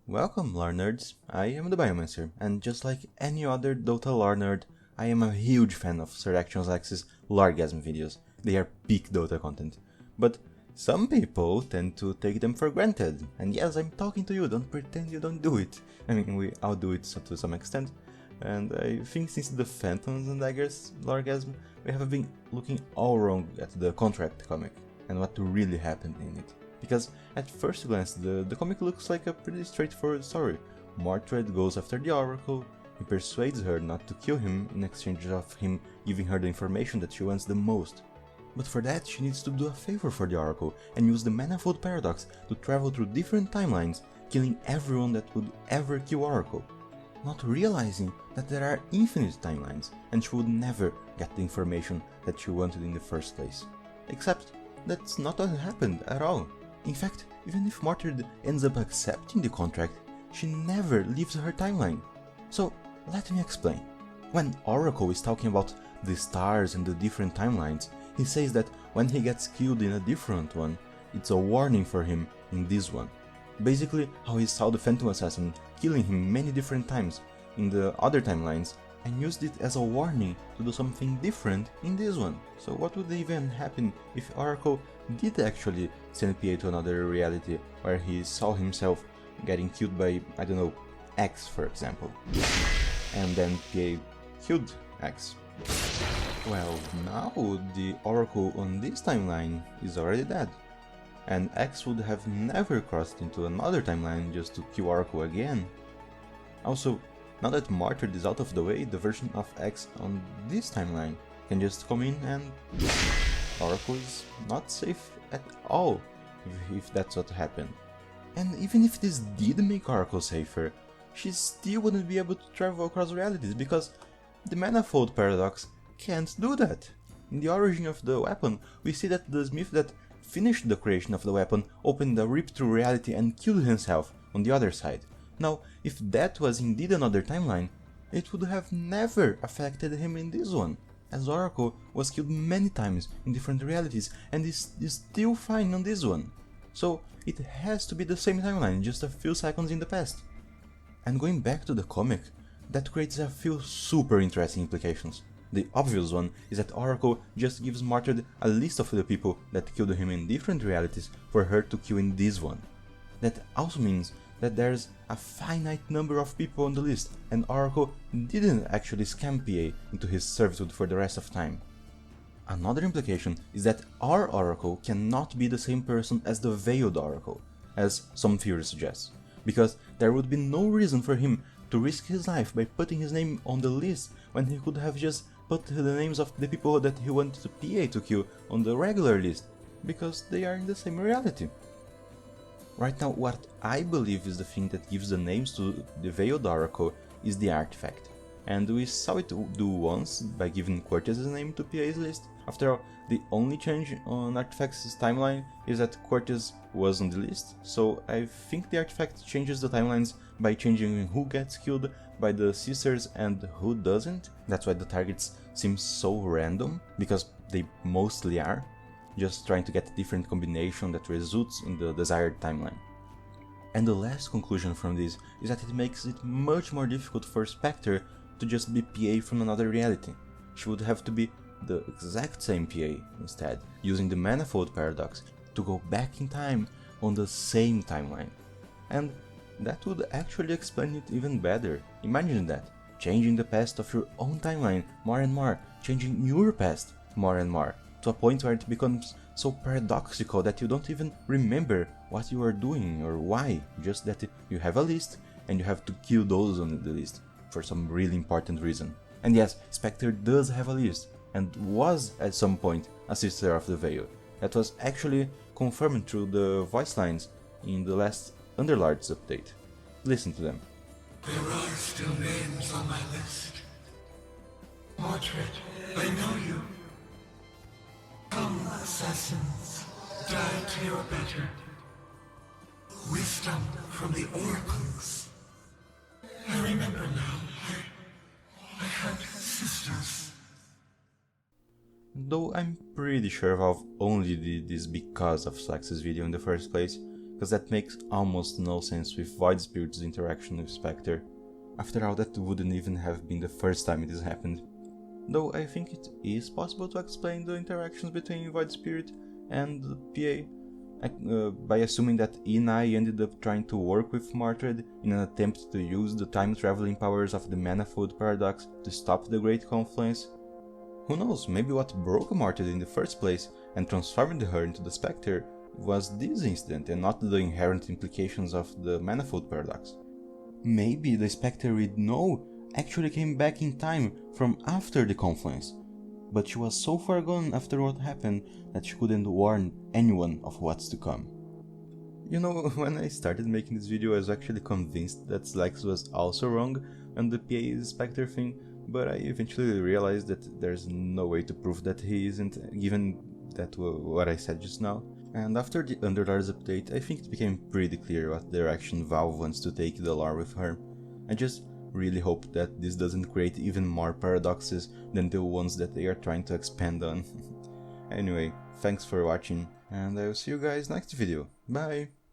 Welcome, lore nerds. I am the Biomancer, and just like any other Dota lore nerd, I am a huge fan of Sir ActionZax's Loregasm videos. They are peak Dota content. But some people tend to take them for granted, and yes, I'm talking to you, don't pretend you don't do it. I mean, we all do it to some extent, and I think since the Phantoms and Daggers Loregasm, we have been looking all wrong at the contract comic, and what really happened in it. Because at first glance, the comic looks like a pretty straightforward story. Mordred goes after the Oracle, he persuades her not to kill him in exchange of him giving her the information that she wants the most. But for that, she needs to do a favor for the Oracle and use the Manifold Paradox to travel through different timelines, killing everyone that would ever kill Oracle. Not realizing that there are infinite timelines, and she would never get the information that she wanted in the first place. Except that's not what happened at all. In fact, even if Mordred ends up accepting the contract, she never leaves her timeline. So, let me explain. When Oracle is talking about the stars and the different timelines, he says that when he gets killed in a different one, it's a warning for him in this one. Basically, how he saw the Phantom Assassin killing him many different times in the other timelines and used it as a warning to do something different in this one. So what would even happen if Oracle did actually send PA to another reality where he saw himself getting killed by, I don't know, X for example, and then PA killed X? Well, now the Oracle on this timeline is already dead, and X would have never crossed into another timeline just to kill Oracle again. Also, now that Mordred is out of the way, the version of X on this timeline can just come in and Oracle is not safe at all, if that's what happened. And even if this did make Oracle safer, she still wouldn't be able to travel across realities because the Manifold Paradox can't do that. In the origin of the weapon, we see that the smith that finished the creation of the weapon opened a rip through reality and killed himself on the other side. Now, if that was indeed another timeline, it would have never affected him in this one, as Oracle was killed many times in different realities and is still fine on this one. So it has to be the same timeline, just a few seconds in the past. And going back to the comic, that creates a few super interesting implications. The obvious one is that Oracle just gives Mordred a list of the people that killed him in different realities for her to kill in this one. That also means that there's a finite number of people on the list, and Oracle didn't actually scam PA into his servitude for the rest of time. Another implication is that our Oracle cannot be the same person as the Veiled Oracle, as some theory suggests, because there would be no reason for him to risk his life by putting his name on the list when he could have just put the names of the people that he wanted to PA to kill on the regular list, because they are in the same reality. Right now, what I believe is the thing that gives the names to the Veiled Oracle is the artifact. And we saw it do once by giving Cortez's name to PA's list. After all, the only change on Artifact's timeline is that Cortez was on the list, so I think the artifact changes the timelines by changing who gets killed by the sisters and who doesn't. That's why the targets seem so random, because they mostly are. Just trying to get a different combination that results in the desired timeline. And the last conclusion from this is that it makes it much more difficult for Spectre to just be PA from another reality. She would have to be the exact same PA instead, using the Manifold Paradox to go back in time on the same timeline. And that would actually explain it even better. Imagine that, changing the past of your own timeline more and more, changing your past more and more, to a point where it becomes so paradoxical that you don't even remember what you are doing or why, just that you have a list and you have to kill those on the list for some really important reason. And yes, Spectre does have a list, and was at some point a sister of the Veil. That was actually confirmed through the voice lines in the last Underlords update. Listen to them. There are still names on my list. Mordred, I know you. Some assassins died to your better. Wisdom from the oracles. I remember now. I had sisters. Though I'm pretty sure Valve only did this because of Slax's video in the first place, because that makes almost no sense with Void Spirit's interaction with Spectre. After all, that wouldn't even have been the first time it has happened. Though I think it is possible to explain the interactions between Void Spirit and the PA by assuming that Inai ended up trying to work with Martred in an attempt to use the time-traveling powers of the Manifold Paradox to stop the Great Confluence. Who knows, maybe what broke Martred in the first place and transformed her into the Spectre was this incident and not the inherent implications of the Manifold Paradox. Maybe the Spectre we know actually came back in time from after the confluence, but she was so far gone after what happened that she couldn't warn anyone of what's to come. You know, when I started making this video I was actually convinced that Slex was also wrong on the PA Spectre thing, but I eventually realized that there's no way to prove that he isn't, given that what I said just now. And after the Underlords update, I think it became pretty clear what direction Valve wants to take the lore with her. I just really hope that this doesn't create even more paradoxes than the ones that they are trying to expand on. Anyway, thanks for watching, and I will see you guys next video. Bye!